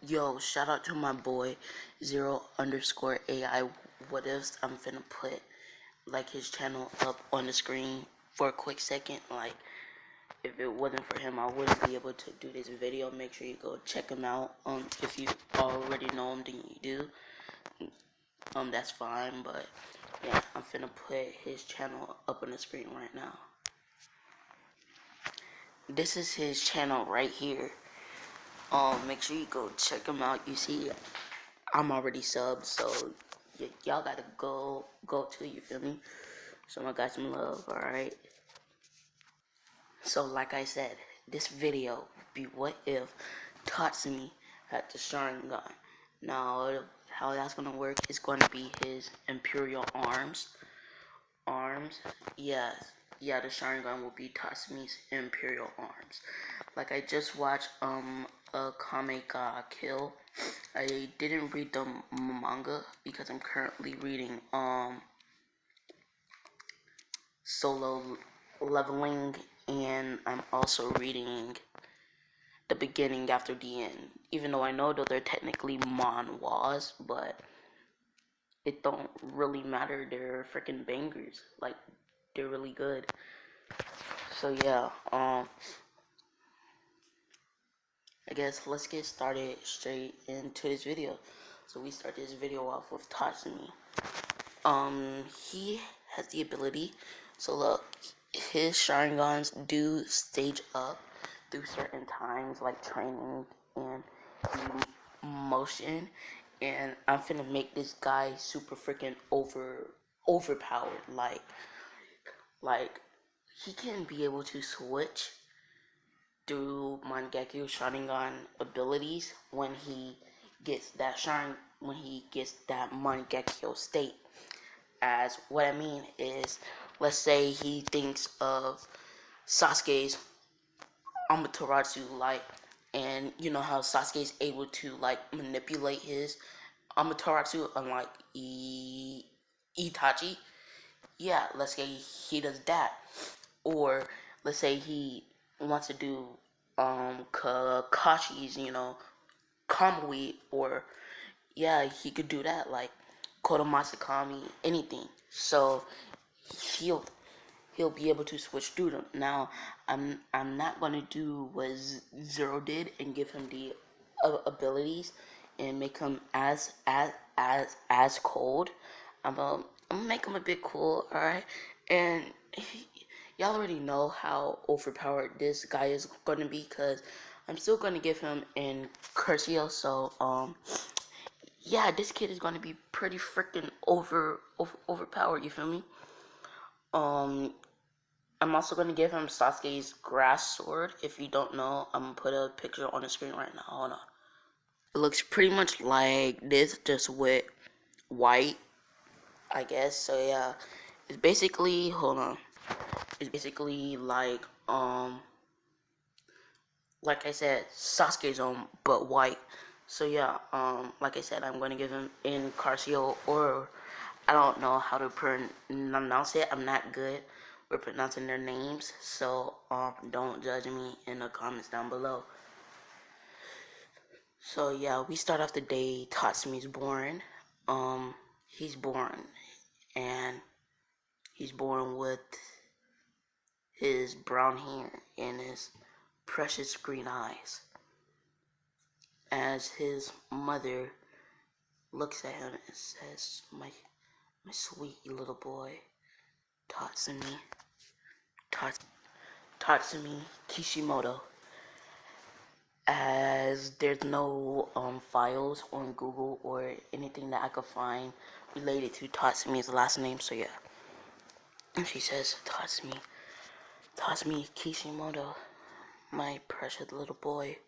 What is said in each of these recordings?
Yo, shout out to my boy 0_AI what ifs. I'm finna put like his channel up on the screen for a quick second. Like, if it wasn't for him, I wouldn't be able to do this video. Make sure you go check him out. If you already know him, then you do. That's fine. But yeah, I'm finna put his channel up on the screen right now. This is his channel right here. Make sure you go check him out. You see, I'm already subbed, so y'all gotta go to, you feel me? So I got some love, alright? So like I said, this video would be what if tatsumi had the sharingan. Now, how that's gonna work is gonna be his imperial arms. Yes. Yeah, the sharingan will be Tatsumi's imperial arms. Like, I just watched a Kame ga Kill. I didn't read the manga because I'm currently reading Solo Leveling, and I'm also reading the beginning after the end. Even though I know that they're technically manhwas, but it don't really matter. They're freaking bangers. Like, they're really good. So yeah, I guess let's get started straight into this video. So we start this video off with Tatsumi. He has the ability. So look, his Sharingans do stage up through certain times, like training and motion. And I'm finna make this guy super freaking overpowered. Like he can be able to switch through Mangekyo Sharingan abilities when he gets that Mangekyo state. As what I mean is, let's say he thinks of Sasuke's Amaterasu, like, and you know how Sasuke is able to like manipulate his Amaterasu, unlike Itachi. Yeah, let's say he does that, or let's say he wants to do Kakashi's, Kamui, or yeah, he could do that, like Kotomasakami, anything. So he'll he'll be able to switch through them. Now, I'm not gonna do what Zero did and give him the abilities and make him as cold. I'm gonna make him a bit cool, all right? And y'all already know how overpowered this guy is gonna be, cause I'm still gonna give him in Curcio. So yeah, this kid is gonna be pretty freaking overpowered. You feel me? Um, I'm also gonna give him Sasuke's grass sword. If you don't know, I'm gonna put a picture on the screen right now. Hold on. It looks pretty much like this, just with white, I guess. So yeah, it's basically, hold on. It's basically like I said, Sasuke's own, but white. So yeah, like I said, I'm gonna give him in Carcio, or I don't know how to pronounce it. I'm not good with pronouncing their names, so don't judge me in the comments down below. So yeah, we start off the day Tatsumi's born. He's born, and he's born with his brown hair and his precious green eyes. As his mother looks at him and says, my sweet little boy, Tatsumi, Tatsumi Kishimoto. As there's no files on Google or anything that I could find related to Tatsumi's last name, so yeah. And she says, Tatsumi Kishimoto, my precious little boy.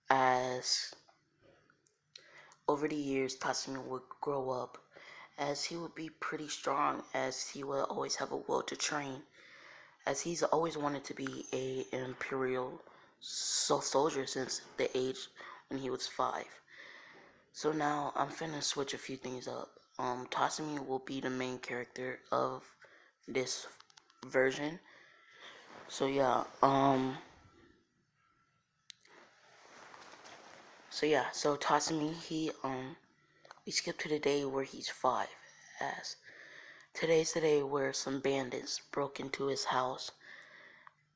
As over the years, Tatsumi would grow up, as he would be pretty strong, as he would always have a will to train, as he's always wanted to be a imperial soldier since the age when he was 5. So now I'm finna switch a few things up. Tatsumi will be the main character of this version. So yeah, So yeah, so Tatsumi, we skip to the day where he's 5, as today's the day where some bandits broke into his house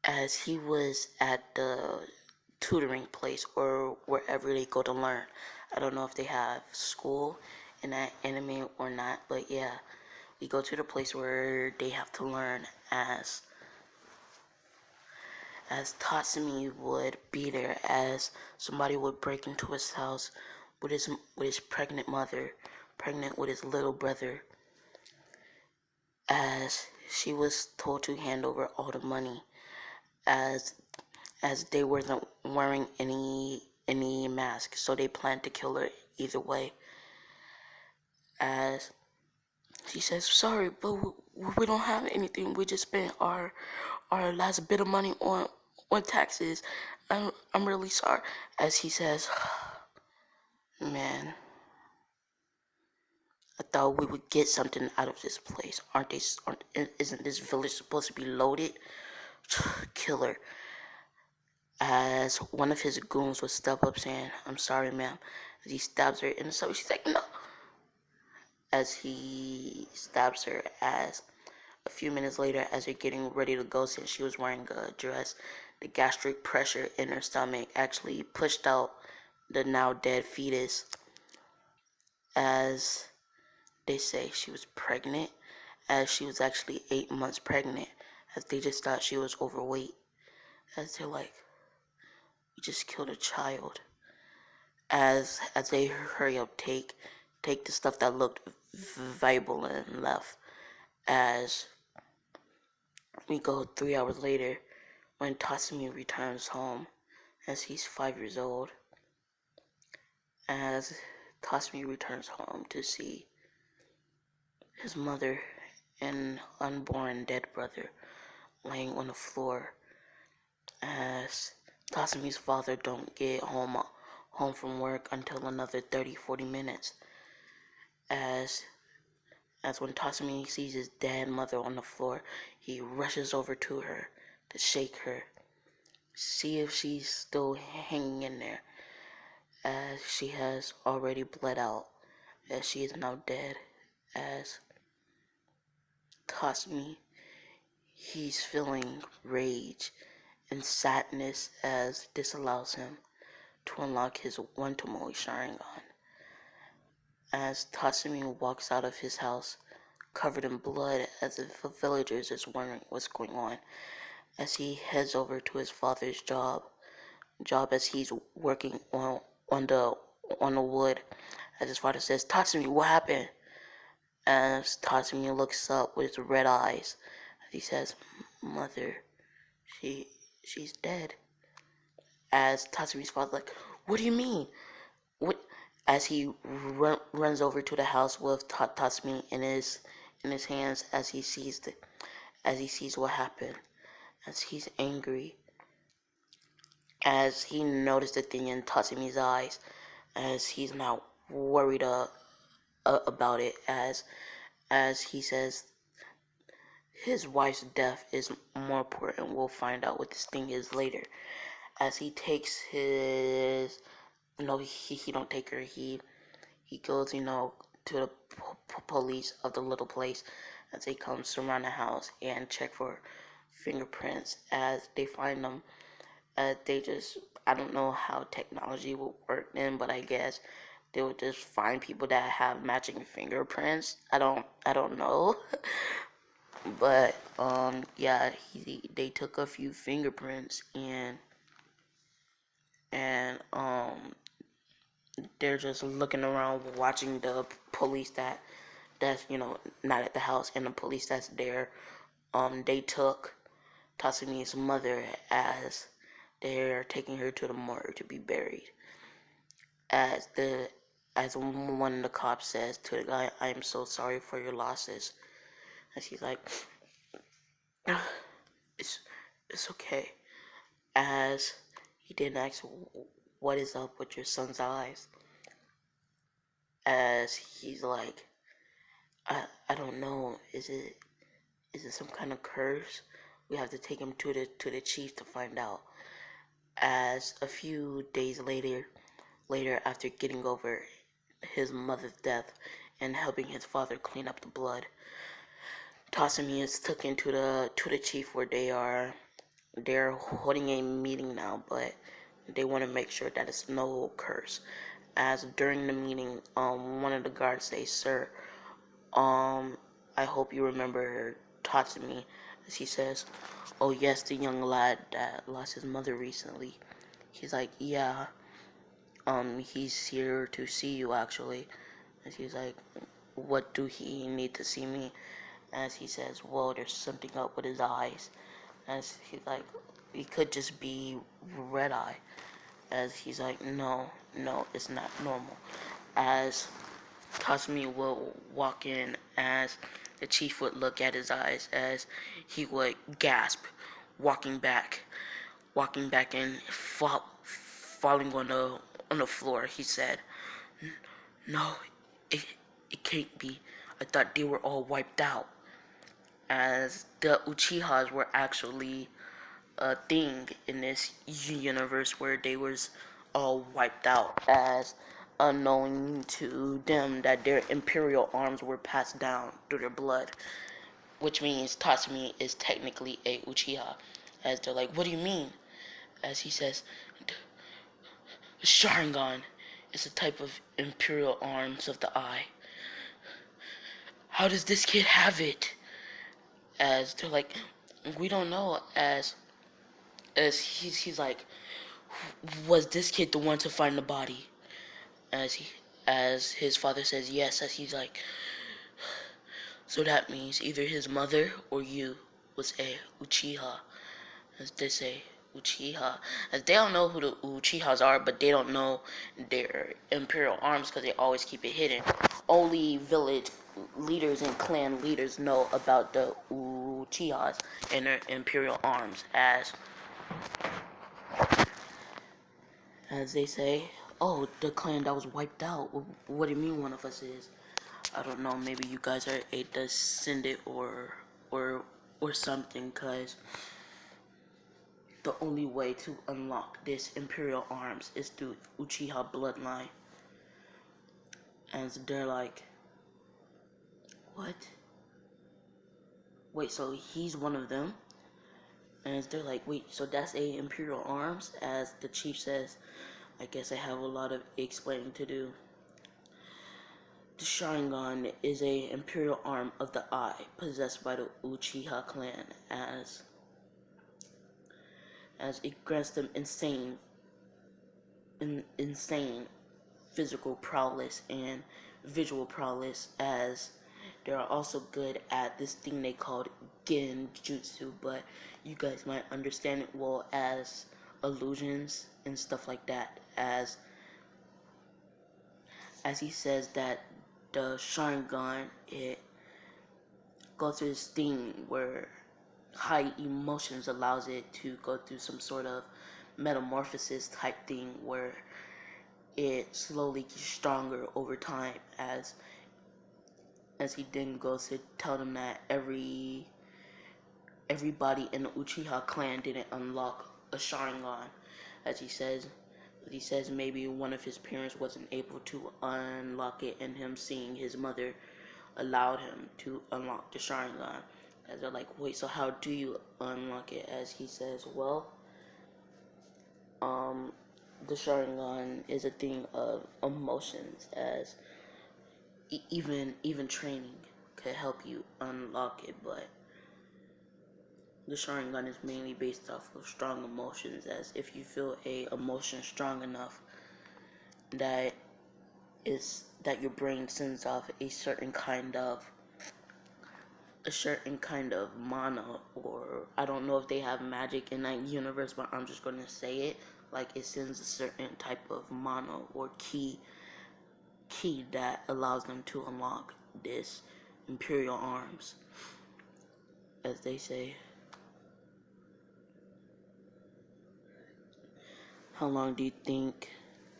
as he was at the tutoring place or wherever they go to learn. I don't know if they have school in that anime or not, but yeah, we go to the place where they have to learn as Tatsumi would be there as somebody would break into his house with his pregnant mother, pregnant with his little brother, as she was told to hand over all the money as they weren't wearing any mask, so they planned to kill her either way. As she says, "Sorry, but we don't have anything. We just spent our last bit of money on taxes. I'm really sorry." As he says, "Man, I thought we would get something out of this place. Isn't this village supposed to be loaded?" Killer. As one of his goons would step up saying, "I'm sorry, ma'am." As he stabs her in the stomach, she's like, "No." As he stabs her, as a few minutes later, as they're getting ready to go, since she was wearing a dress, the gastric pressure in her stomach actually pushed out the now dead fetus. As they say, she was pregnant, as she was actually 8 months pregnant, as they just thought she was overweight. As they're like, "We just killed a child." As they hurry up, take the stuff that looked viable and left. As we go 3 hours later, when Tatsumi returns home, as he's 5 years old, as Tatsumi returns home to see his mother and unborn dead brother laying on the floor, as Tatsumi's father don't get home from work until another 30-40 minutes, as when Tatsumi sees his dead mother on the floor, he rushes over to her to shake her, see if she's still hanging in there, as she has already bled out, as she is now dead. As Tatsumi, he's feeling rage and sadness as this allows him to unlock his one Tomoe sharingan. As Tatsumi walks out of his house, covered in blood, as if the villagers is wondering what's going on, as he heads over to his father's job as he's working on the wood. As his father says, "Tatsumi, what happened?" As Tatsumi looks up with his red eyes, as he says, "Mother, she's dead." As Tatsumi's father like, "What do you mean? What?" As he runs over to the house with Tatsumi in his hands, as he sees what happened, as he's angry, as he noticed the thing in Tatsumi's eyes, as he's now worried about it, as he says his wife's death is more important. We'll find out what this thing is later. As he takes his, no, he don't take her. He goes, to the police of the little place, as they come surround the house and check for fingerprints. As they find them, they just, I don't know how technology will work then, but I guess they would just find people that have matching fingerprints. I don't know. But yeah, they took a few fingerprints, and they're just looking around watching the police that's not at the house, and the police that's there. They took Tatsumi's mother as they're taking her to the morgue to be buried. As one of the cops says to the guy, "I am so sorry for your losses." And he's like, "It's okay." As he didn't ask, "What is up with your son's eyes?" As he's like, I don't know. Is it some kind of curse? We have to take him to the chief to find out." As a few days later, Later, after getting over his mother's death and helping his father clean up the blood, Tatsumi is taken to the chief where they're holding a meeting now, but they want to make sure that it's no curse. As during the meeting, one of the guards says, "Sir, I hope you remember Tatsumi," as he says, "Oh yes, the young lad that lost his mother recently." He's like, "Yeah, he's here to see you actually." And he's like, "What do he need to see me?" As he says, "Well, there's something up with his eyes." As he's like, "It could just be red eye." As he's like, "No, it's not normal." As Tatsumi will walk in, as the chief would look at his eyes, as he would gasp, walking back, and falling on the floor. He said, "No, it it can't be. I thought they were all wiped out." As the Uchihas were actually a thing in this universe where they was all wiped out, as unknowing to them that their imperial arms were passed down through their blood, which means Tatsumi is technically a Uchiha. As they're like, "What do you mean?" As he says, "Sharingan is a type of imperial arms of the eye. How does this kid have it?" As they're like, "We don't know." As he's like, "Was this kid the one to find the body?" As his father says yes. As he's like, "So that means either his mother or you was a Uchiha." As they say, Uchiha. As they don't know who the Uchihas are, but they don't know their imperial arms because they always keep it hidden. Only village leaders and clan leaders know about the Uchihas and their imperial arms. As they say, "Oh, the clan that was wiped out. What do you mean one of us is?" I don't know. Maybe you guys are a descendant or or something, cause the only way to unlock this imperial arms is through Uchiha bloodline. And they're like, "What? Wait, so he's one of them?" And they're like, "Wait, so that's a imperial arms?" As the chief says, "I guess I have a lot of explaining to do. The Sharingan is a imperial arm of the eye possessed by the Uchiha clan, as it grants them insane physical prowess and visual prowess, as they are also good at this thing they called genjutsu, but you guys might understand it well as illusions and stuff like that." As he says that the Sharingan, it goes through this thing where high emotions allows it to go through some sort of metamorphosis type thing where it slowly gets stronger over time, as he then goes to tell them that everybody in the Uchiha clan didn't unlock a Sharingan. As he says maybe one of his parents wasn't able to unlock it, and him seeing his mother allowed him to unlock the Sharingan. As they're like, "Wait, so how do you unlock it?" As he says, "Well, um, the Sharingan is a thing of emotions, as even training could help you unlock it, but the Sharingan is mainly based off of strong emotions, as if you feel a emotion strong enough that your brain sends off a certain kind of mana, or I don't know if they have magic in that universe, but I'm just gonna say it like it sends a certain type of mana or key that allows them to unlock this imperial arms." As they say, "How long do you think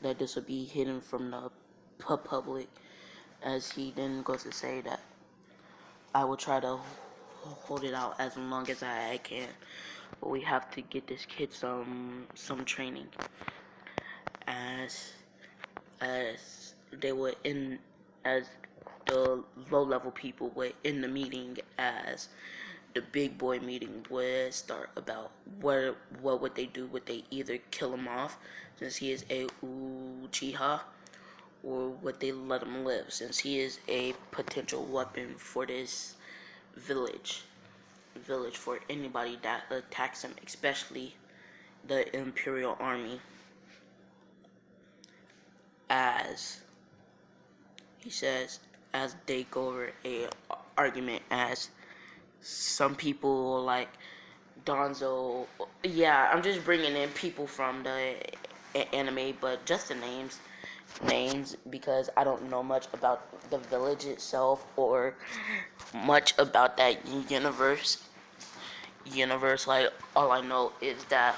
that this will be hidden from the public?" As he then goes to say that, "I will try to hold it out as long as I can, but we have to get this kid some training." As as they would in as the low level people would in the meeting, as the big boy meeting would start about what would they do. Would they either kill him off since he is a Uchiha, or would they let him live since he is a potential weapon for this village for anybody that attacks him, especially the Imperial Army. As he says, as they go over a argument, as some people like Donzo. Yeah, I'm just bringing in people from the anime, but just the names, because I don't know much about the village itself or much about that universe. Like, all I know is that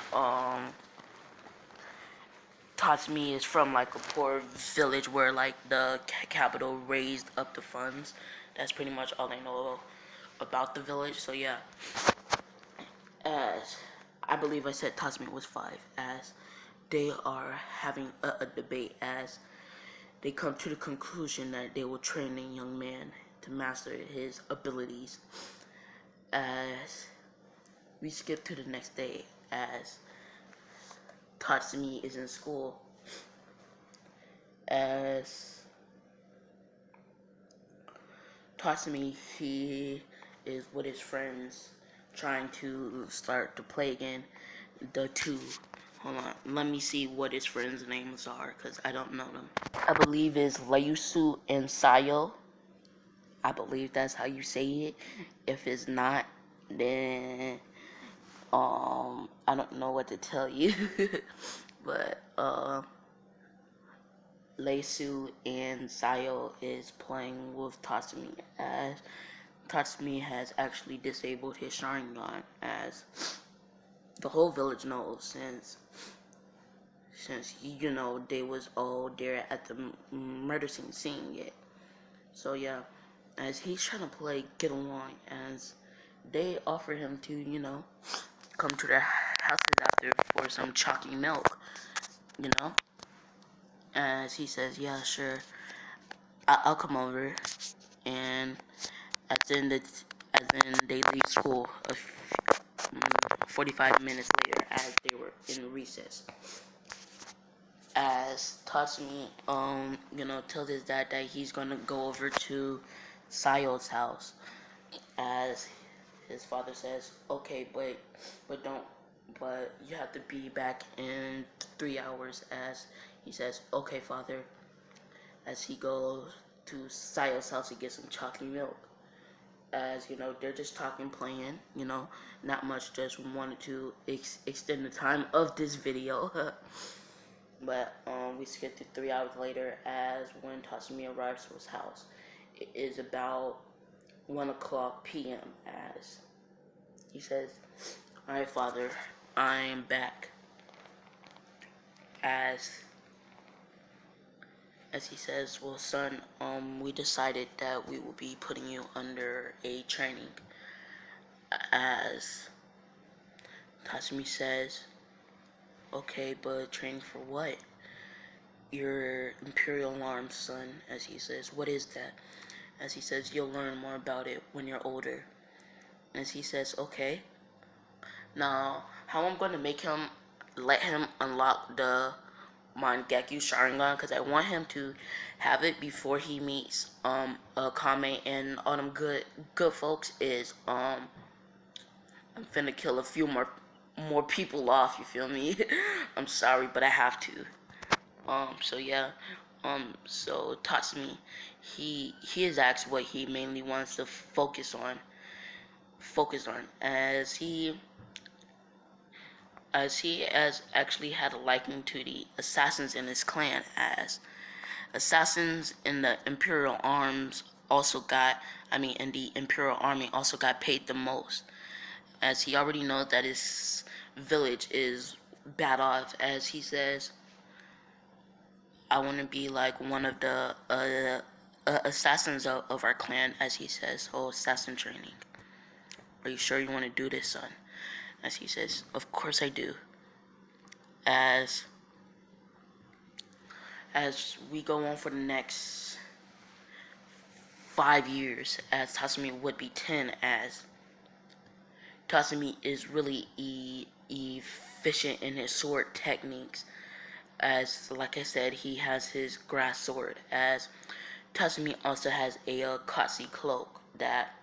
Tatsumi is from like a poor village where like the capital raised up the funds. That's pretty much all I know about the village. So yeah, as I believe I said Tatsumi was 5, as they are having a debate, as they come to the conclusion that they will train a young man to master his abilities. As we skip to the next day, as Tatsumi is in school, as Tatsumi, he is with his friends trying to start to play again. The two, hold on, let me see what his friends' names are, because I don't know them. I believe it's Layusu and Sayo. I believe that's how you say it. If it's not, then I don't know what to tell you. But Layusu and Sayo is playing with Tatsumi, as Tatsumi has actually disabled his sharingan, as the whole village knows, since they was all there at the murder scene seeing it. So yeah, as he's trying to play get along, as they offer him to come to their houses after for some chalky milk, as he says, yeah, sure, I'll come over. And as in they leave school 45 minutes later, as they were in recess, as Tatsumi tells his dad that he's gonna go over to Sayo's house, as his father says, okay, but you have to be back in 3 hours, as he says, okay, father, as he goes to Sayo's house to get some chocolate milk. As they're just talking, playing, not much, just wanted to extend the time of this video. But we skipped to 3 hours later, as when Tatsumi arrives to his house. It is about 1 o'clock p.m. as he says, alright, father, I am back. As he says, well, son, we decided that we will be putting you under a training. As Tatsumi says, okay, but training for what? Your Imperial Alarm, son. As he says, what is that? As he says, you'll learn more about it when you're older. As he says, okay. Now, how I'm going to let him unlock the Mangekyo Sharingan, because I want him to have it before he meets Akame and all them good folks, is I'm finna kill a few more people off, you feel me? I'm sorry, but I have to. So yeah, so Tatsumi, he is asked what he mainly wants to focus on, as he has actually had a liking to the assassins in his clan, as assassins in the Imperial Arms also got, in the Imperial Army also got paid the most, as he already knows that his village is bad off, as he says, I want to be like one of the assassins of our clan, as he says, oh, assassin training. Are you sure you want to do this, son? As he says, of course I do. As As we go on for the next 5 years, as Tatsumi would be 10, as Tatsumi is really efficient in his sword techniques. As like I said, he has his grass sword. As Tatsumi also has a Katsu cloak that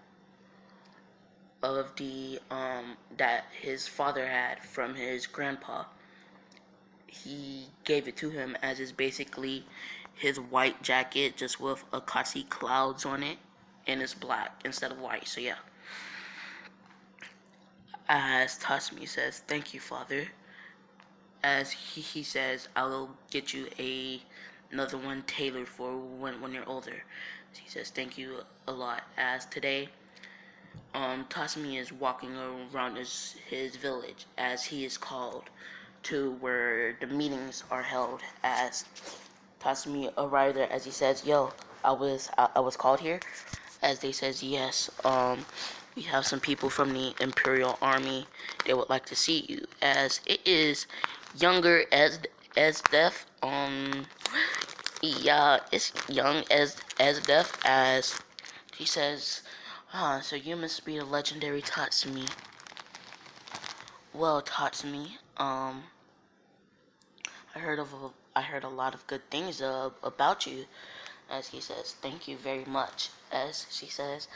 his father had from his grandpa. He gave it to him as is basically his white jacket just with Akatsi clouds on it, and it's black instead of white. So yeah. As Tatsumi says, "Thank you, father." As he says, "I'll get you another one tailored for when you're older." So he says, "Thank you a lot." As today, Tatsumi is walking around his village, as he is called to where the meetings are held. As Tatsumi arrived there, as he says, "Yo, I was called here." As they says, "Yes, we have some people from the Imperial Army. They would like to see you." As it is younger as death. Yeah, it's young as death. As he says, so you must be the legendary Tatsumi. Well, Tatsumi, I heard a lot of good things about you." As he says, "Thank you very much." As she says,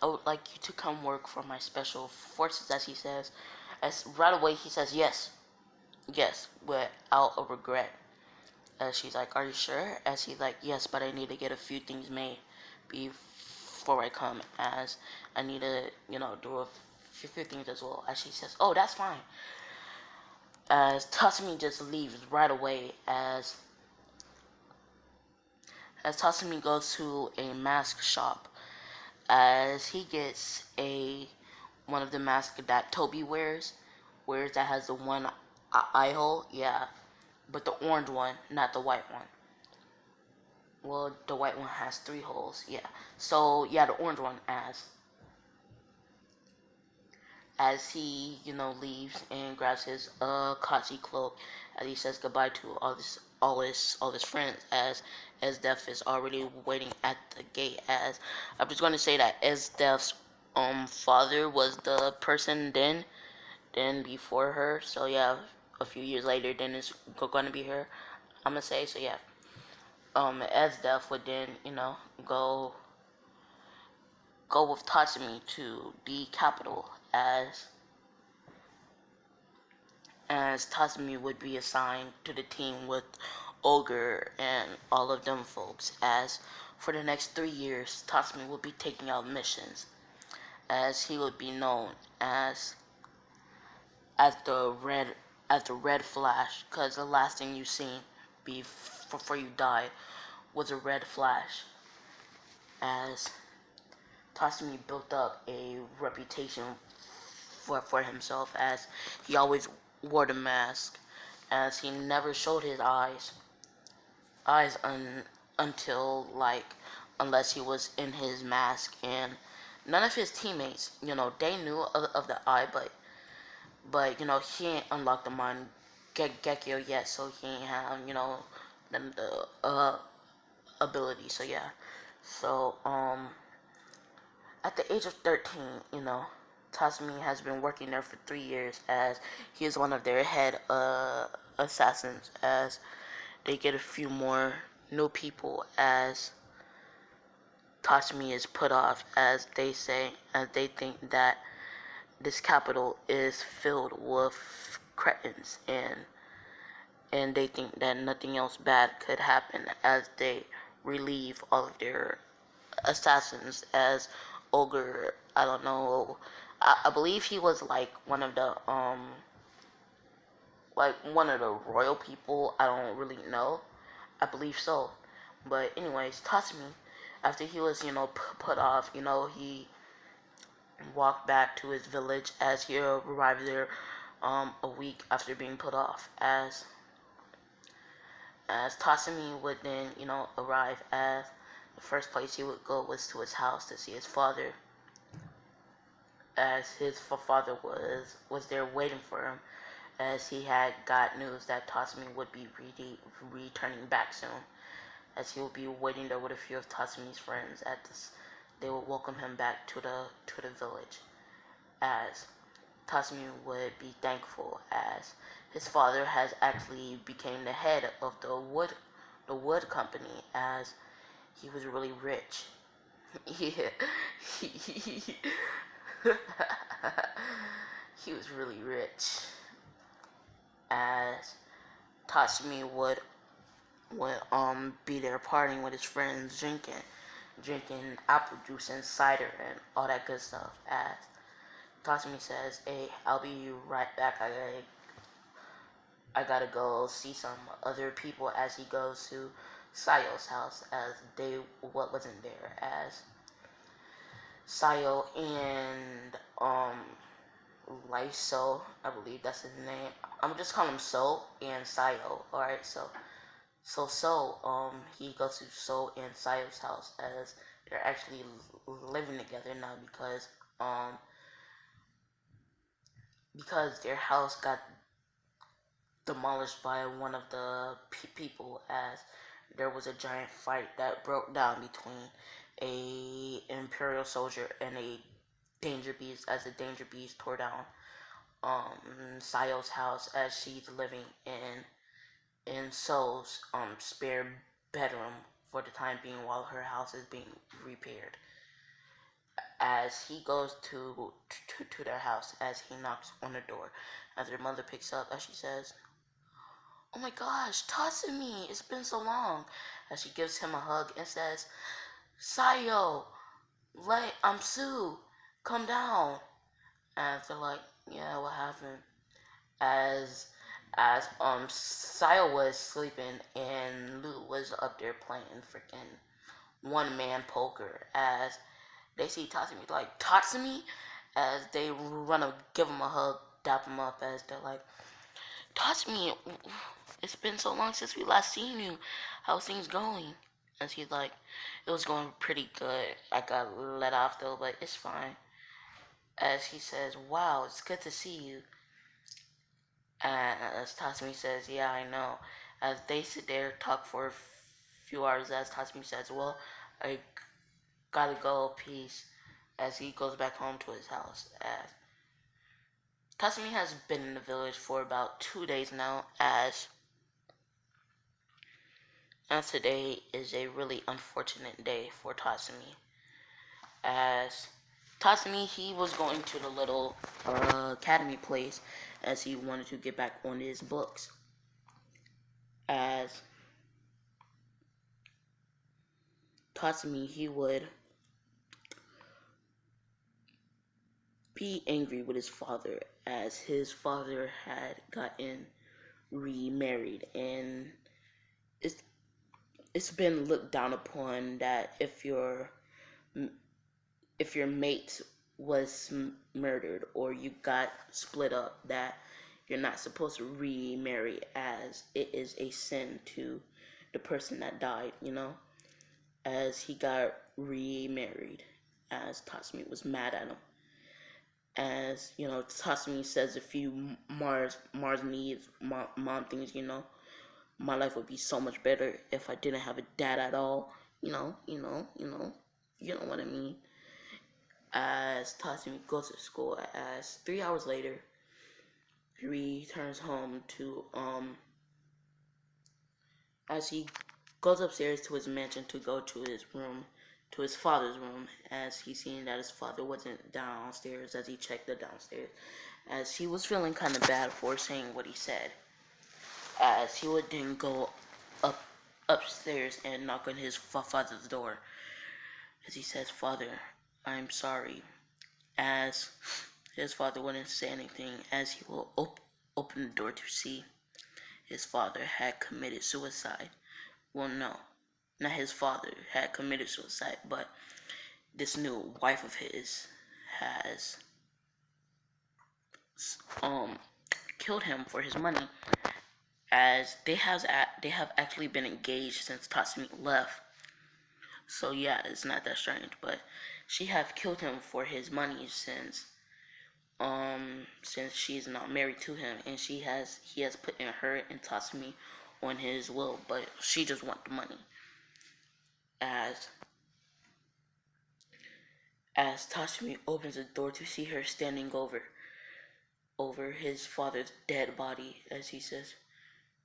"I would like you to come work for my special forces." As he says, as right away he says, yes, without a regret." As she's like, "Are you sure?" As he's like, "Yes, but I need to get a few things made before I come. As I need to, do a few things as well." As she says, "Oh, that's fine." As Tatsumi just leaves right away. As Tatsumi goes to a mask shop, as he gets one of the masks that Toby wears that has the one eye hole, yeah, but the orange one, not the white one. Well, the white one has 3 holes, yeah. So yeah, the orange one. As he, leaves and grabs his Katsu cloak, as he says goodbye to all his friends, as Death is already waiting at the gate. As I'm just gonna say that as Death's father was the person then before her. So yeah, a few years later, then it's gonna be her. I'm gonna say so. Yeah. As Death would then go with Tatsumi to the capital, as Tatsumi would be assigned to the team with Ogre and all of them folks. As for the next 3 years, Tatsumi would be taking out missions, as he would be known as the red flash, because the last thing you seen before you died was a red flash. As Tatsumi built up a reputation for himself, as he always wore the mask, as he never showed his eyes until unless he was in his mask. And none of his teammates, they knew of the eye, but he ain't unlocked the mind Gekyo yet, so he ain't have the ability. So yeah, so at the age of 13, Tatsumi has been working there for 3 years, as he is one of their head assassins. As they get a few more new people, as Tatsumi is put off, as they think that this capital is filled with cretins, and they think that nothing else bad could happen, as they relieve all of their assassins. As Ogre, I don't know, I believe he was one of the royal people. I don't really know. I believe so. But anyways, Tatsumi, after he was put off, he walked back to his village, as he arrived there a week after being put off. As Tatsumi would then arrive, as the first place he would go was to his house to see his father, as his father was there waiting for him. as he had got news that Tatsumi would be returning back soon, as he would be waiting there with a few of Tatsumi's friends. At this, they would welcome him back to the village, as Tatsumi would be thankful, as his father has actually became the head of the wood company, as he was really rich. Yeah, he was really rich, as Tatsumi would be there partying with his friends, drinking apple juice and cider and all that good stuff. As Tatsumi says, "Hey, I'll be right back. I gotta go see some other people." As he goes to Sayo's house, as they wasn't there, as Sayo and Lyso, I believe that's his name. I'm just calling him So and Sayo. All right, he goes to So and Sayo's house, as they're actually living together now, because their house got demolished by one of the people, as there was a giant fight that broke down between a imperial soldier and a danger beast, as the danger beast tore down Sayo's house, as she's living in So's spare bedroom for the time being while her house is being repaired. As he goes to their house, as he knocks on the door, as their mother picks up, as she says, "Oh my gosh, Tatsumi, it's been so long," as she gives him a hug and says, "Sayo, I'm Sue, come down." And they're like, "Yeah, what happened?" As Sayo was sleeping and Lou was up there playing freaking one man poker, as they see Tatsumi, like, "Tatsumi," as they run to give him a hug, dap him up, as they're like, "Tatsumi, it's been so long since we last seen you. How's things going?" As he's like, "It was going pretty good. I got let off though, but it's fine." As he says, "Wow, it's good to see you." And as Tatsumi says, "Yeah, I know." As they sit there, talk for a few hours, as Tatsumi says, "Well, I gotta go, peace." As he goes back home to his house. As Tatsumi has been in the village for about 2 days now, as today is a really unfortunate day for Tatsumi. As Tatsumi, he was going to the little academy place, as he wanted to get back on his books. As Tatsumi, he would be angry with his father, as his father had gotten remarried, and it's it's been looked down upon that if your mate was murdered or you got split up, that you're not supposed to remarry, as it is a sin to the person that died, as he got remarried, as Tatsumi was mad at him. As Tatsumi says a few Mars needs mom things. My life would be so much better if I didn't have a dad at all. You know what I mean. As Tatsumi goes to school, as 3 hours later, he returns home as he goes upstairs to his mansion to go to his father's room, as he's seeing that his father wasn't downstairs, as he checked the downstairs, as he was feeling kind of bad for saying what he said, as he would then go upstairs and knock on his father's door, as he says, "Father, I'm sorry." As his father wouldn't say anything, as he will open the door to see his father had committed suicide. Well, no, not his father had committed suicide, but this new wife of his has killed him for his money, as they have actually been engaged since Tatsumi left. So yeah, it's not that strange, but she have killed him for his money, since since she's not married to him, and he has put in her and Tatsumi on his will, but she just want the money. As Tatsumi opens the door to see her standing over his father's dead body, as he says,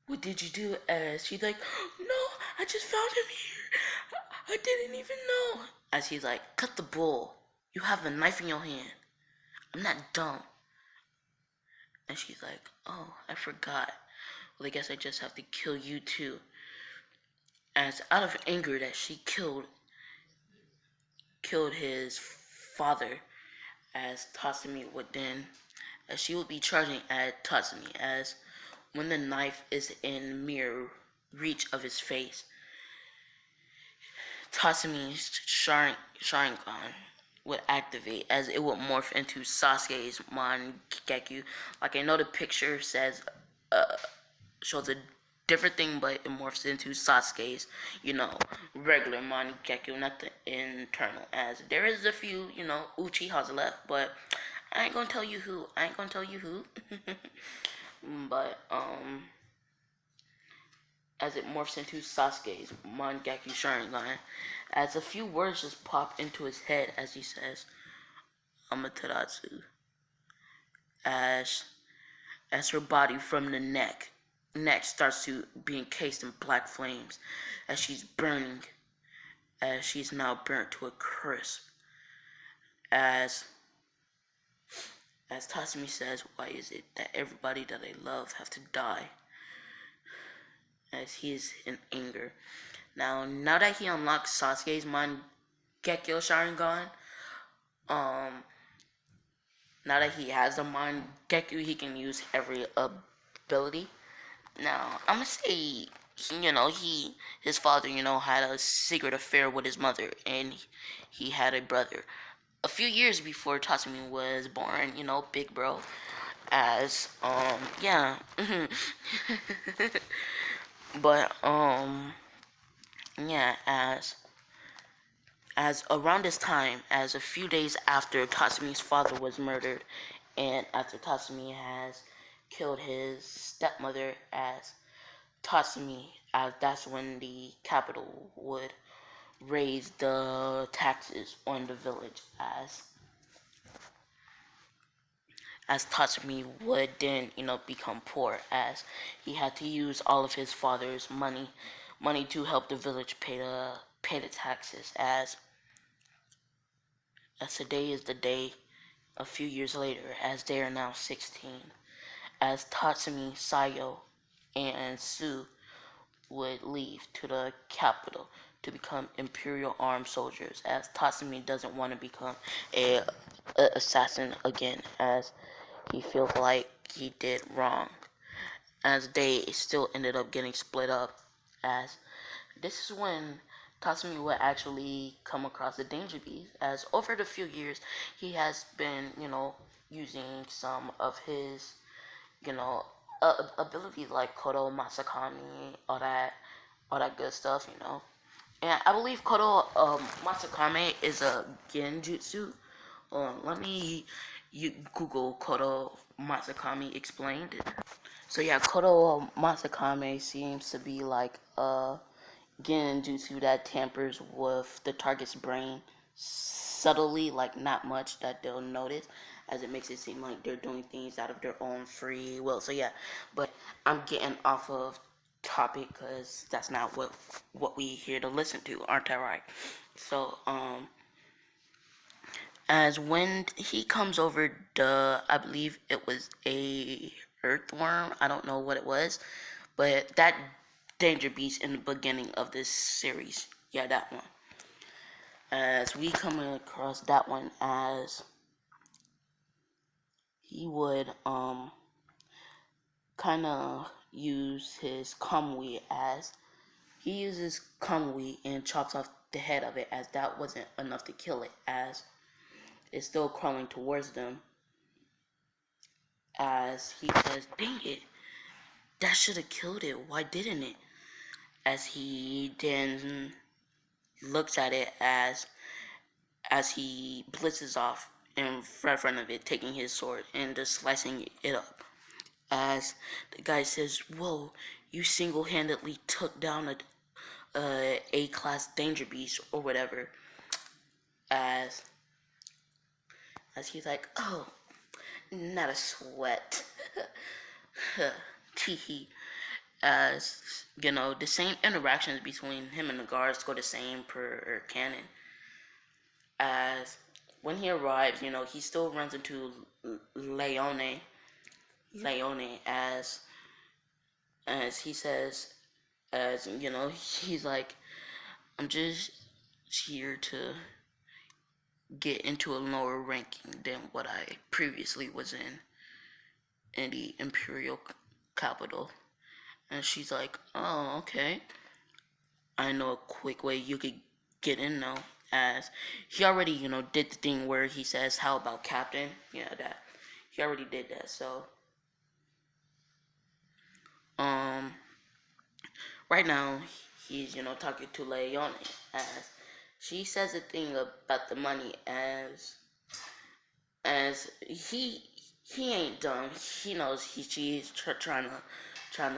"What did you do?" As she's like, "No, I just found him here. I didn't even know." As he's like, "Cut the bull. You have a knife in your hand. I'm not dumb." And she's like, "Oh, I forgot. Well, I guess I just have to kill you too." As out of anger that she killed his father, as Tatsumi would then, as she would be charging at Tatsumi, as when the knife is in mere reach of his face, Tatsumi's sharingan would activate, as it would morph into Sasuke's Mangekyo. Like, I know the picture says shows a different thing, but it morphs into Sasuke's, regular Mangekyo, not the internal. As there is a few, Uchihas left, but I ain't gonna tell you who. But as it morphs into Sasuke's Mangekyo Sharingan, as a few words just pop into his head as he says, Amaterasu. As her body from the neck starts to be encased in black flames, as she's burning, as she's now burnt to a crisp. As Tatsumi says, "Why is it that everybody that I love have to die?" As he is in anger. Now that he unlocks Sasuke's Mangekyo Sharingan, now that he has the Mangekyo, he can use every ability. Now, I'm gonna say, his father, had a secret affair with his mother, and he had a brother. A few years before Tatsumi was born, big bro, as, yeah. But, yeah, as around this time, as a few days after Tatsumi's father was murdered, and after Tatsumi has killed his stepmother, as Tatsumi, as that's when the capital would raise the taxes on the village, as Tatsumi would then, become poor, as he had to use all of his father's money to help the village pay the taxes, as today is the day a few years later, as they are now 16, as Tatsumi, Sayo, and Sue would leave to the capital to become Imperial armed soldiers, as Tatsumi doesn't want to become a assassin again, as he feels like he did wrong, as they still ended up getting split up, as this is when Tatsumi would actually come across the danger beast, as over the few years he has been, using some of his, abilities like Kodo Masakami, all that good stuff, And I believe Kodo Masakame is a genjutsu. Let me Google Kodo Masakami explained. So yeah, Kodo Masakame seems to be like a genjutsu that tampers with the target's brain subtly, like not much that they'll notice, as it makes it seem like they're doing things out of their own free will. So yeah, but I'm getting off of topic because that's not what we here to listen to, aren't I right? So as when he comes over I believe it was a earthworm, I don't know what it was, but that danger beast in the beginning of this series, yeah, that one, as we come across that one, as he would kind of use his kamui, as he uses kamui and chops off the head of it, as that wasn't enough to kill it, as it's still crawling towards them, as he says, "Dang it, that should have killed it, why didn't it?" As he then looks at it, as he blitzes off in front of it, taking his sword and just slicing it up. As the guy says, "Whoa, you single-handedly took down a A-class danger beast or whatever." As he's like, "Oh, not a sweat." Teehee. As the same interactions between him and the guards go the same per canon. As when he arrives, he still runs into Leone. As he says, he's like, "I'm just here to get into a lower ranking than what I previously was in the Imperial capital." And she's like, "Oh, okay. I know a quick way you could get in now." As he already, did the thing where he says, "How about Captain?" Yeah, that. He already did that. So, um, right now, he's, talking to Leone. As she says a thing about the money. As he ain't dumb. He knows she's trying to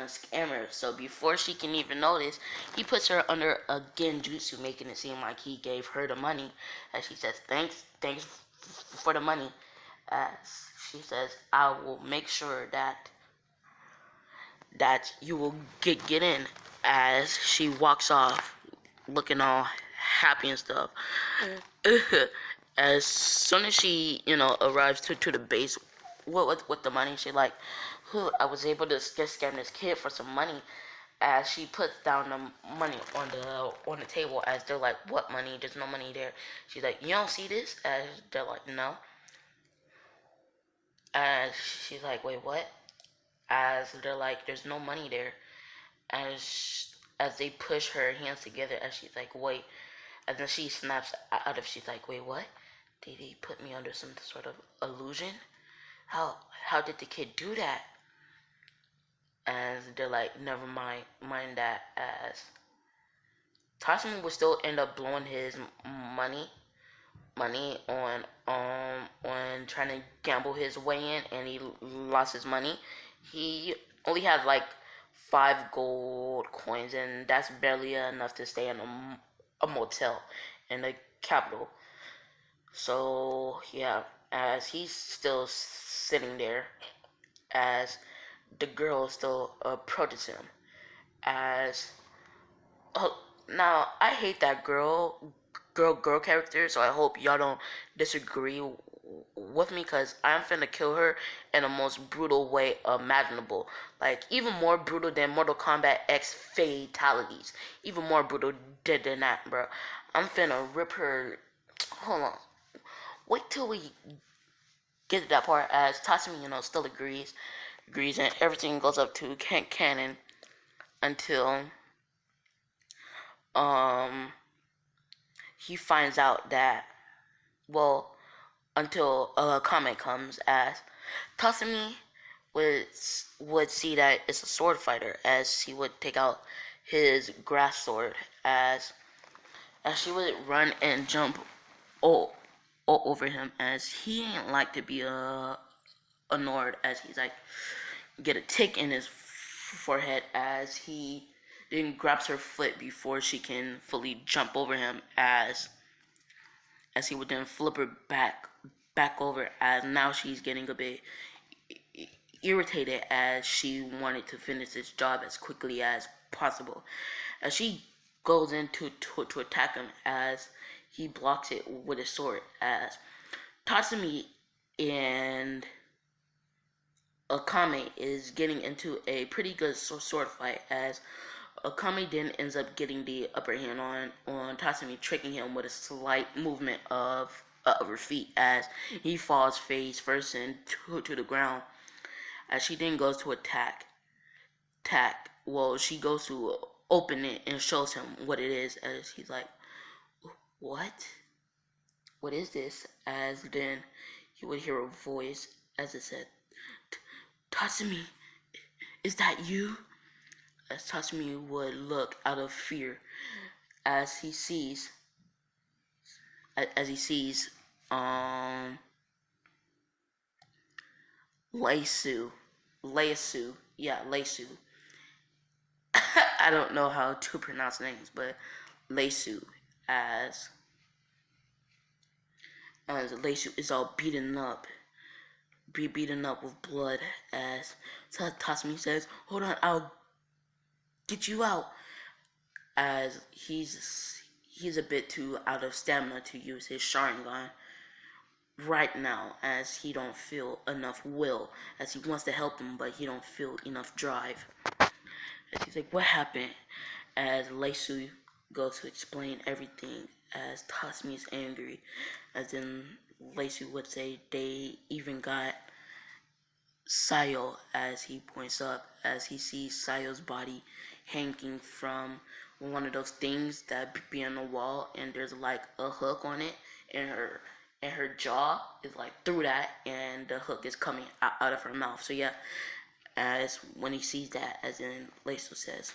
scam her. So before she can even notice, he puts her under a genjutsu, making it seem like he gave her the money. As she says, thanks for the money." As she says, "I will make sure that you will get in." As she walks off, looking all happy and stuff. As soon as she, arrives to the base with the money, she like, I was able to scam this kid for some money." As she puts down the money on the table, as they're like, "What money? There's no money there." She's like, "You don't see this?" As they're like, "No." As she's like, "Wait, what?" As they're like, "There's no money there." As they push her hands together, as she's like, "Wait." And then she snaps out of. She's like, "Wait, what? Did he put me under some sort of illusion? How did the kid do that?" And they're like, "Never mind that." As Tatsumi would still end up blowing his money on trying to gamble his way in, and he lost his money. He only had like 5 gold coins, and that's barely enough to stay in a motel in the capital. So yeah, as he's still sitting there, as the girl still approaches him. As oh, now I hate that girl character, so I hope y'all don't disagree with me, because I'm finna kill her in the most brutal way imaginable. Like, even more brutal than Mortal Kombat X fatalities. Even more brutal than that, bro. I'm finna rip her. Hold on. Wait till we get to that part, as Tatsumi, still agrees, and everything goes up to canon until um he finds out that, well, until a comment comes, as Tatsumi would see that it's a sword fighter, as he would take out his grass sword, as she would run and jump over him, as he ain't like to be annoyed, as he's like get a tick in his forehead, as he then grabs her foot before she can fully jump over him, as he would then flip her back over, as now she's getting a bit irritated, as she wanted to finish this job as quickly as possible. As she goes in to attack him, as he blocks it with his sword, as Tatsumi and Akame is getting into a pretty good sword fight, as Akame then ends up getting the upper hand on Tatsumi, tricking him with a slight movement of her feet, as he falls face first to the ground. As she then goes to attack, well, she goes to open it and shows him what it is, as he's like, "What? What is this?" As then he would hear a voice, as it said, "Tatsumi, is that you?" As Tatsumi would look out of fear, as he sees, as he sees, um, Leisu. Leisu. Yeah, Leisu. I don't know how to pronounce names, but Leisu as Leisu is all beaten up with blood as Tatsumi says, "Hold on, I'll get you out." As he's a bit too out of stamina to use his sharingan right now, as he don't feel enough will, as he wants to help him, but he don't feel enough drive. As he's like, "What happened?" As Leisu goes to explain everything, as Tasmi is angry, as in Leisu would say they even got Sayo, as he points up, as he sees Sayo's body hanging from one of those things that be on the wall, and there's like a hook on it, and her jaw is like through that, and the hook is coming out of her mouth. So yeah, as when he sees that, as in Leisu says,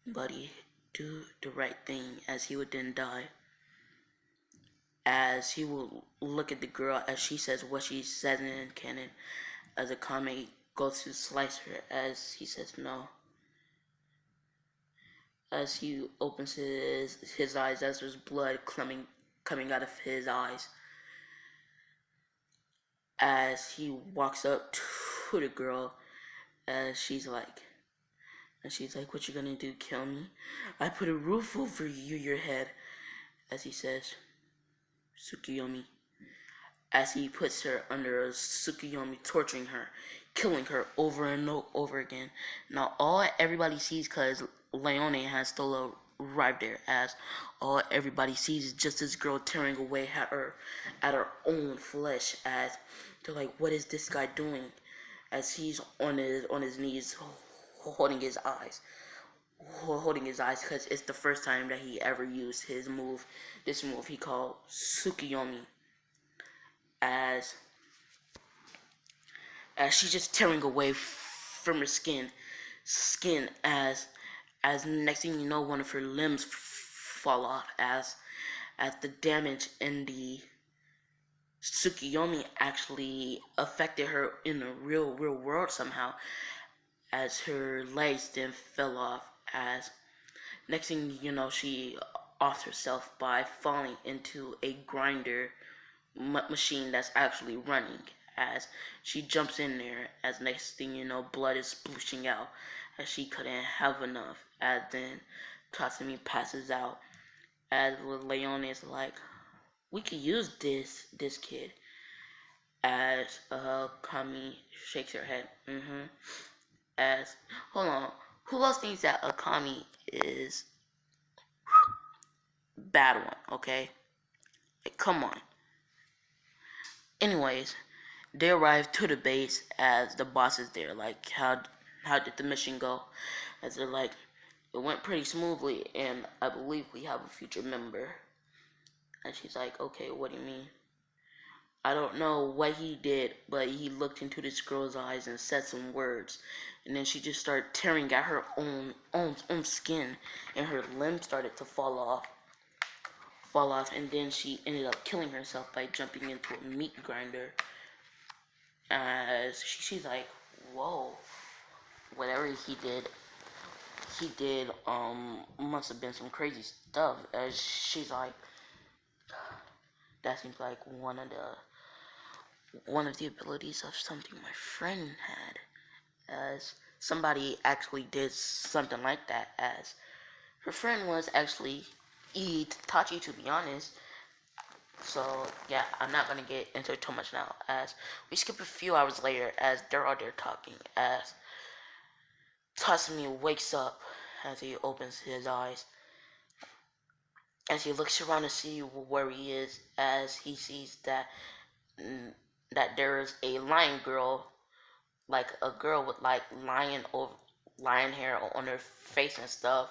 "Buddy, do the right thing," as he would then die. As he will look at the girl as she says what she says in canon, as Akame goes to slice her, as he says no. As he opens his eyes, as there's blood coming out of his eyes. As he walks up to the girl, as she's like, "What you gonna do? Kill me? I put a roof over your head." As he says, "Tsukiyomi." As he puts her under a Tsukiyomi, torturing her, killing her over and over again. Now all everybody sees, because Leone has still arrived there, as all everybody sees is just this girl tearing away at her own flesh, as they're like, "What is this guy doing?" As he's on his knees, holding his eyes, because it's the first time that he ever used this move he called Tsukiyomi. as as she's just tearing away from her skin, as next thing you know, one of her limbs fall off, as the damage in the Tsukiyomi actually affected her in the real world somehow, as her legs then fell off. As next thing you know, she offs herself by falling into a grinder machine that's actually running, as she jumps in there. As next thing you know, blood is splooshing out, as she couldn't have enough. As then Tatsumi passes out, as Leone is like, "We could use this kid." As Kami shakes her head. As hold on, who else thinks that Akami is bad one? Okay, like, come on. Anyways, they arrive to the base, as the boss is there. Like, how did the mission go? As they're like, "It went pretty smoothly, and I believe we have a future member." And she's like, "Okay, what do you mean?" "I don't know what he did, but he looked into this girl's eyes and said some words, and then she just started tearing at her own skin, and her limbs started to fall off, and then she ended up killing herself by jumping into a meat grinder." As she's like, "Whoa, whatever he did must have been some crazy stuff." As she's like, "That seems like one of the abilities of something my friend had." As somebody actually did something like that, as her friend was actually Itachi, to be honest. So yeah, I'm not gonna get into it too much now. As we skip a few hours later, as they're all there talking, as Tasumi wakes up, as he opens his eyes, as he looks around to see where he is, as he sees that there's a lion girl, like a girl with like lion hair on her face and stuff,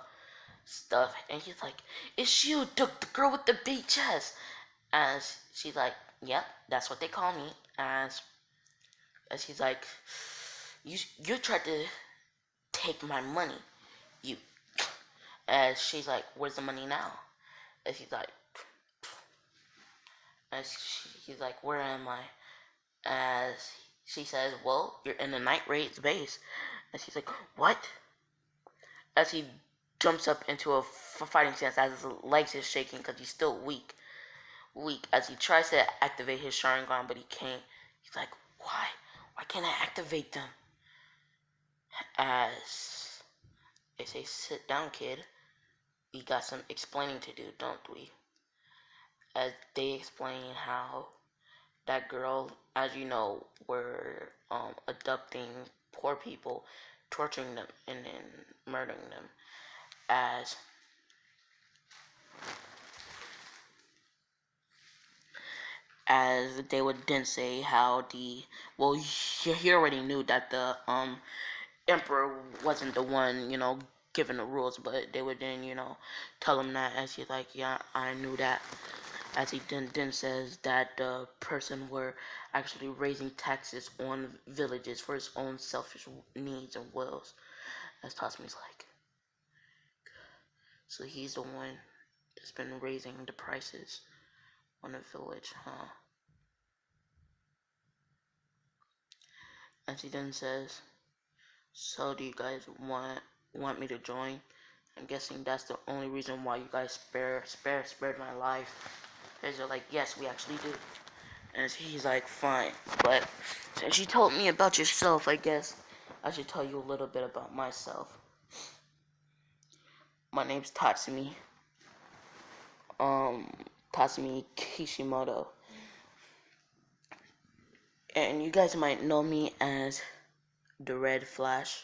and he's like, "It's you, the girl with the big chest." As she's like, "Yep, that's what they call me." As he's like, "You tried to take my money, you." As she's like, "Where's the money now?" As he's like, he's like, "Where am I?" As she says, well, you're in the night raid's base. And she's like, what? As he jumps up into a fighting stance as his legs is shaking because he's still weak as he tries to activate his sharingan, but he can't. He's like, why can't I activate them? As they say, sit down, kid, we got some explaining to do, don't we? As they explain how that girl, as you know, were abducting poor people, torturing them, and then murdering them. As they would then say how he already knew that the emperor wasn't the one, giving the rules, but they would then, tell him that, as he's like, yeah, I knew that. As he then says that the person were actually raising taxes on villages for his own selfish needs and wills. As Tatsumi's like, so he's the one that's been raising the prices on the village, huh? As he then says, so do you guys want me to join? I'm guessing that's the only reason why you guys spared my life. As they're like, yes, we actually do. And he's like, fine. But since you told me about yourself, I guess I should tell you a little bit about myself. My name's Tatsumi. Tatsumi Kishimoto. And you guys might know me as the Red Flash.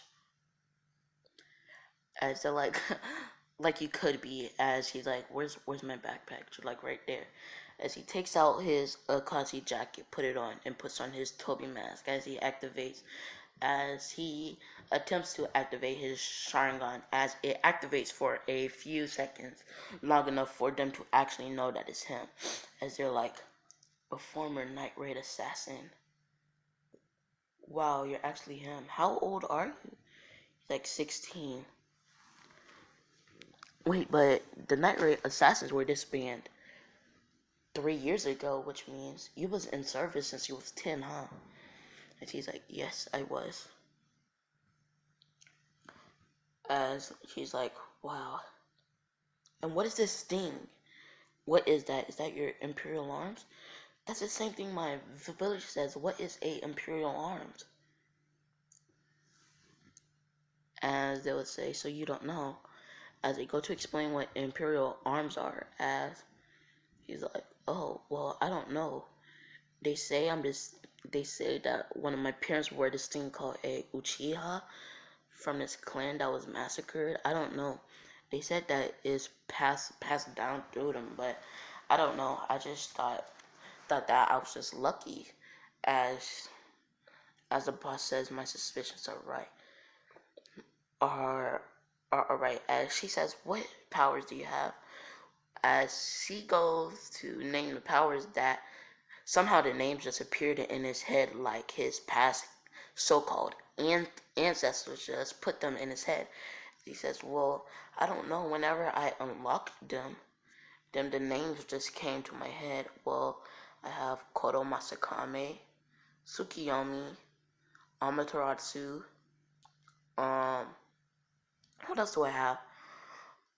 As they're like, like you could be. As he's like, where's my backpack? You're like right there. As he takes out his Akashi jacket, put it on, and puts on his Toby mask. As he attempts to activate his Sharingan, as it activates for a few seconds, long enough for them to actually know that it's him. As they're like, a former Night Raid assassin. Wow, you're actually him. How old are you? He's like 16. Wait, but the Night Raid assassins were disbanded 3 years ago, which means you was in service since you was 10, huh? And she's like, yes, I was. As she's like, wow. And what is this thing? What is that? Is that your Imperial Arms? That's the same thing my village says. What is a Imperial Arms? As they would say, so you don't know. As they go to explain what Imperial Arms are, as he's like, oh, well, I don't know. They say they say that one of my parents wore this thing called a Uchiha from this clan that was massacred. I don't know. They said that is passed down through them, but I don't know. I just thought that I was just lucky, as the boss says my suspicions are right. Are right. As she says, what powers do you have? As she goes to name the powers, that somehow the names just appeared in his head, like his past so-called ancestors just put them in his head. He says, well, I don't know. Whenever I unlocked them, the names just came to my head. Well, I have Kodo Masakame, Tsukiyomi, Amaterasu. What else do I have?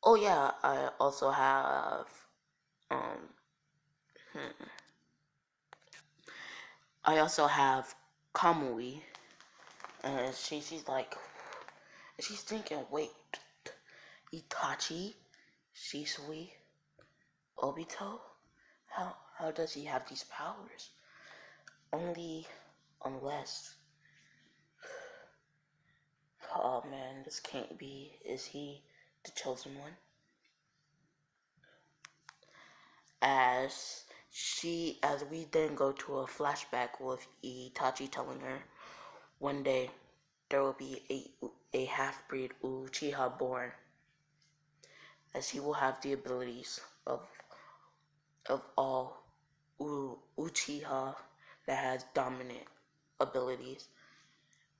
Oh yeah, I also have um. Hmm, I also have Kamui. And she's like, she's thinking, wait, Itachi, Shisui, Obito? How does he have these powers? Only unless, oh man, this can't be. Is he the chosen one? As we then go to a flashback with Itachi telling her one day there will be a half-breed Uchiha born, as he will have the abilities of all Uchiha that has dominant abilities.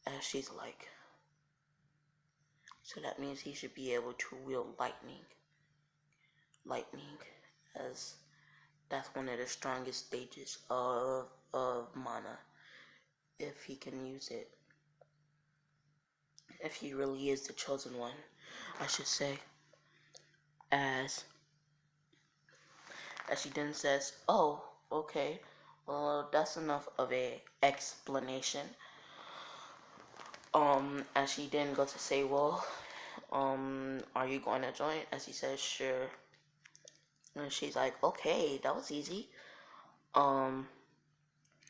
And she's like, so that means he should be able to wield lightning, as that's one of the strongest stages of mana. if he can use it. If he really is the chosen one, I should say. As she then says, "Oh, okay. Well, that's enough of a explanation." As she then goes to say, "Well, are you going to join?" As he says, "Sure." And she's like, "Okay, that was easy. Um,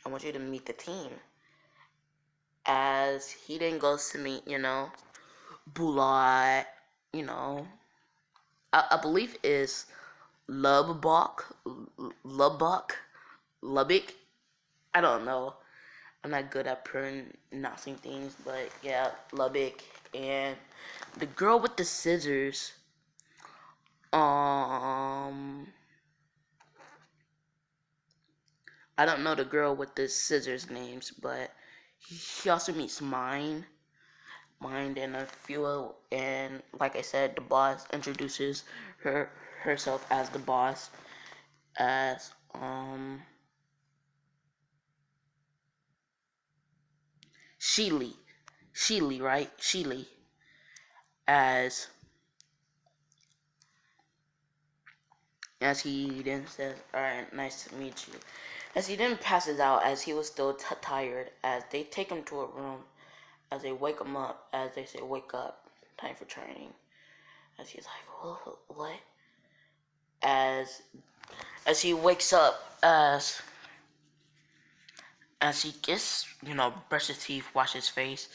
I want you to meet the team." As he then goes to meet, Bulat, I believe is Lubbock, Lubbock, Lubbock. I don't know. I'm not good at pronouncing things, but yeah, Lubbock. And the girl with the scissors, I don't know the girl with the scissors names, but he also meets Mind and a few, and like I said, the boss introduces herself as the boss, as Sheely, right? Sheely, as he then says, "All right, nice to meet you." As he then passes out, as he was still tired, as they take him to a room, as they wake him up, as they say, "Wake up, time for training." As he's like, "Oh, what?" As he wakes up, as he gets, brushes his teeth, washes his face,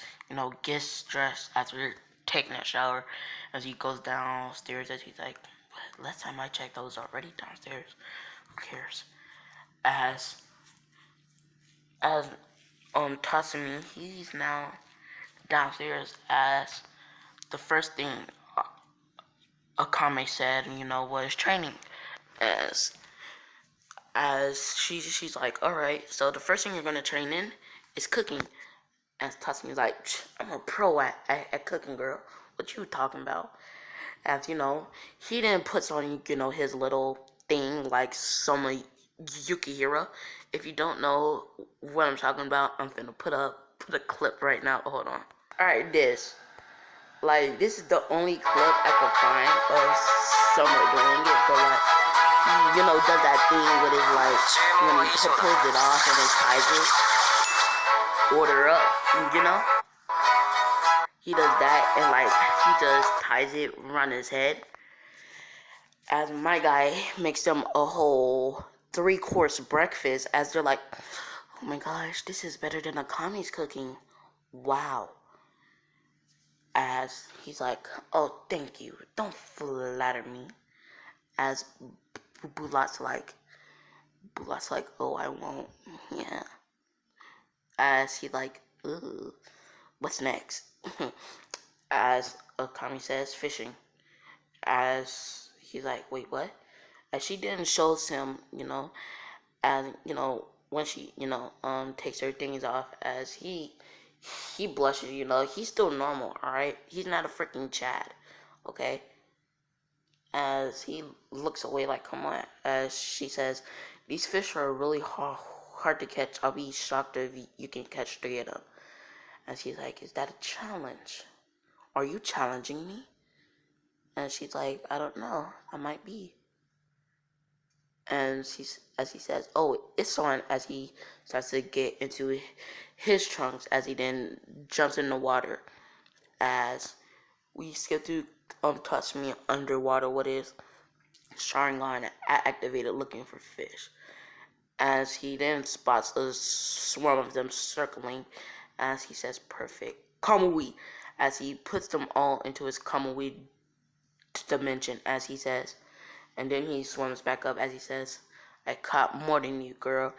gets dressed after taking a shower, as he goes downstairs, as he's like, last time I checked, I was already downstairs. Who cares? As Tatsumi, he's now downstairs, as the first thing Akame said, was training. As she's like, all right, so the first thing you're gonna train in is cooking. As Tatsumi's like, I'm a pro at cooking, girl. What you talking about? As he then puts on, his little thing like Soma Yukihira. If you don't know what I'm talking about, I'm finna put a clip right now. Hold on. Alright, this is the only clip I could find of Soma doing it, but like, does that thing with his like, when he pulls it off and then ties it. Order up, he does that, and like he just ties it around his head. As my guy makes them a whole 3-course breakfast, as they're like, oh my gosh, this is better than Akami's cooking. Wow. As he's like, oh, thank you, don't flatter me. As Bulat's like, oh, I won't. Yeah. As he like, ooh, what's next? As Akami says, fishing. As he's like, wait, what? As she then shows him, as when she, takes her things off, as he blushes, he's still normal, alright? He's not a freaking Chad, okay? As he looks away like, come on. As she says, these fish are really hard to catch. I'll be shocked if you can catch 3 of them. As he's like, is that a challenge? Are you challenging me? And she's like, I don't know. I might be. And as he says, oh, it's on, as he starts to get into his trunks, as he then jumps in the water. As we skip through Touch Me underwater, what is sharingan activated, looking for fish. As he then spots a swarm of them circling, as he says, perfect. Kamui, as he puts them all into his Kamui dimension, as he says. And then he swims back up, as he says, I caught more than you, girl.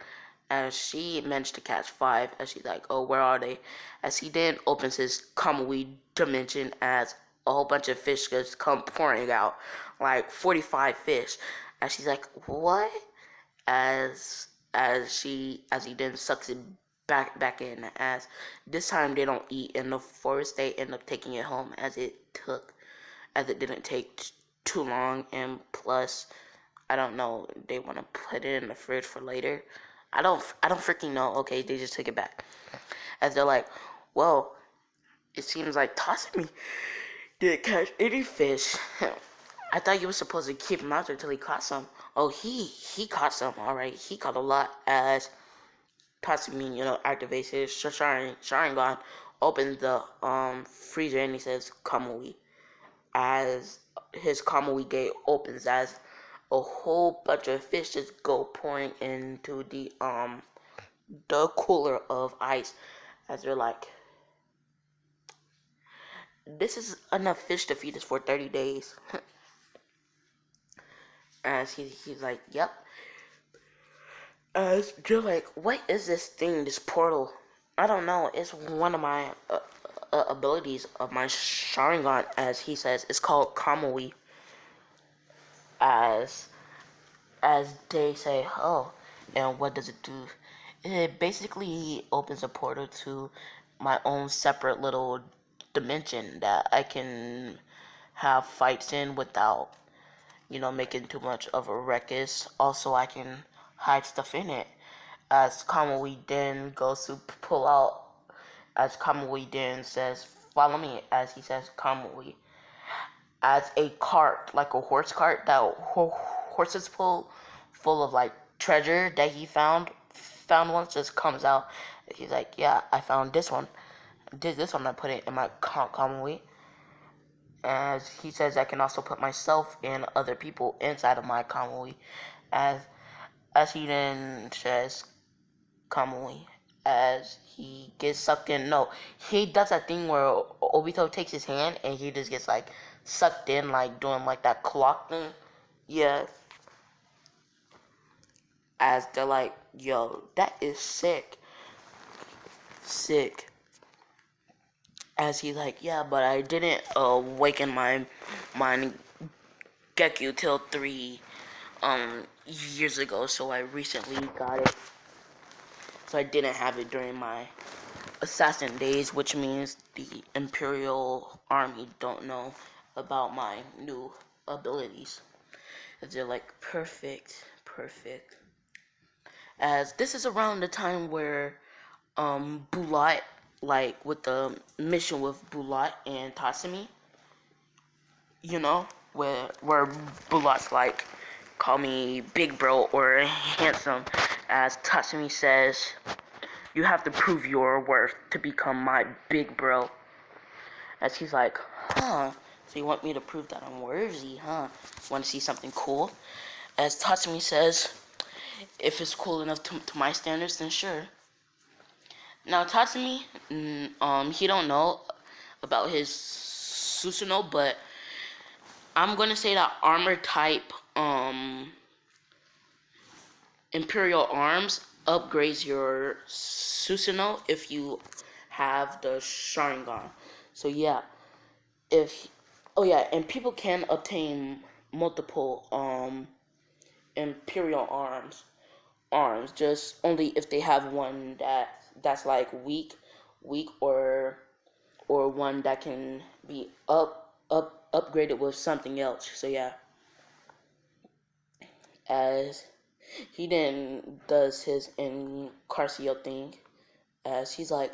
As she managed to catch 5, as she's like, oh, where are they? As he then opens his Kamui dimension, as a whole bunch of fish just come pouring out, like 45 fish. As she's like, what? As he then sucks it back in, as this time they don't eat in the forest, they end up taking it home, as it didn't take too long, and plus I don't know, they want to put it in the fridge for later. I don't freaking know. Okay, they just took it back. As they're like, well, it seems like Tatsumi didn't catch any fish. I thought you were supposed to keep him out there until he caught some. Oh, he caught some. All right, he caught a lot. As Tatsumi, activates his Sharingan, opens the freezer, and he says Kamui. As his Kamui gate opens, as a whole bunch of fish just go pouring into the cooler of ice. As they're like, this is enough fish to feed us for 30 days. As he's like, yep. As they're like, what is this thing, this portal? I don't know. It's one of my abilities of my Sharingan, as he says. It's called Kamui. As they say, oh, and what does it do? It basically opens a portal to my own separate little dimension that I can have fights in without, making too much of a ruckus. Also, I can hide stuff in it. As Kamui then goes to pull out, as Kamui then says, follow me, as he says, Kamui, as a cart, like a horse cart that horses pull, full of like treasure that he found once, just comes out. He's like, yeah, I found this one. This one, I put it in my Kamui. As he says, I can also put myself and other people inside of my Kamui. As he then says Kamui, as he gets sucked in. No, he does that thing where Obito takes his hand and he just gets like sucked in, like doing like that clock thing. Yeah. As they're like, yo, that is sick. Sick. As he's like, yeah, but I didn't awaken my mind Gekyu till 3 years ago, so I recently got it. So I didn't have it during my assassin days, which means the Imperial Army don't know about my new abilities. They're like, perfect. As this is around the time where Bulat, like with the mission with Bulat and Tatsumi, where Bulat's like, call me big bro or handsome, as Tatsumi says, you have to prove your worth to become my big bro. As he's like, huh, so you want me to prove that I'm worthy, huh? Want to see something cool? As Tatsumi says, if it's cool enough to my standards, then sure. Now Tatsumi, he don't know about his Susanoo, but I'm gonna say that armor type, Imperial Arms upgrades your Susanoo if you have the Sharingan. So yeah, and people can obtain multiple Imperial arms, just only if they have one that's like weak, or one that can be upgraded with something else. So yeah, as he then does his Incarcio thing, as he's like,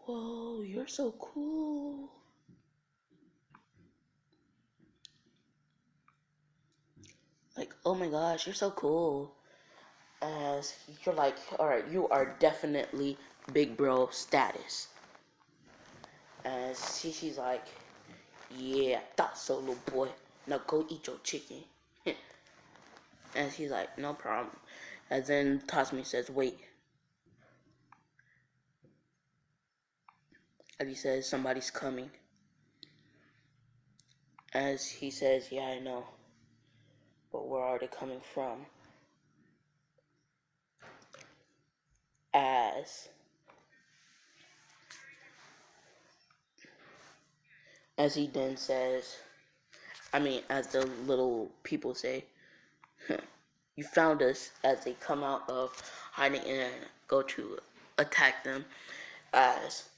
whoa, you're so cool. Like, oh my gosh, you're so cool. As you're like, alright, you are definitely big bro status. As she's like, yeah, I thought so, little boy. Now go eat your chicken. And he's like, no problem. And then Tatsumi says, wait. And he says, somebody's coming. As he says, yeah, I know. But where are they coming from? As he then says, as the little people say, you found us, as they come out of hiding and go to attack them. As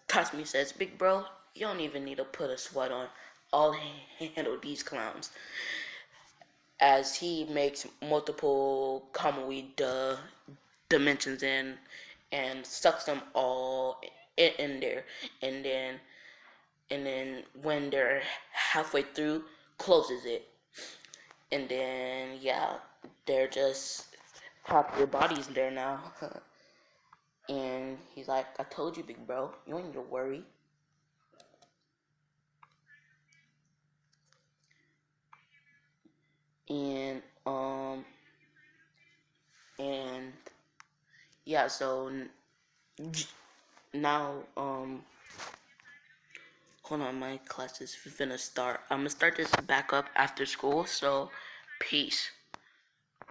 Tatsumi says, big bro, you don't even need to put a sweat on. I'll handle these clowns. as he makes multiple Kamui dimensions in and sucks them all in there, and then when they're halfway through, closes it, and then yeah, they're just half their bodies there now. And he's like, I told you, big bro, you ain't need to worry. And and yeah, so now hold on, my class is finna start. I'm gonna start this back up after school, so peace.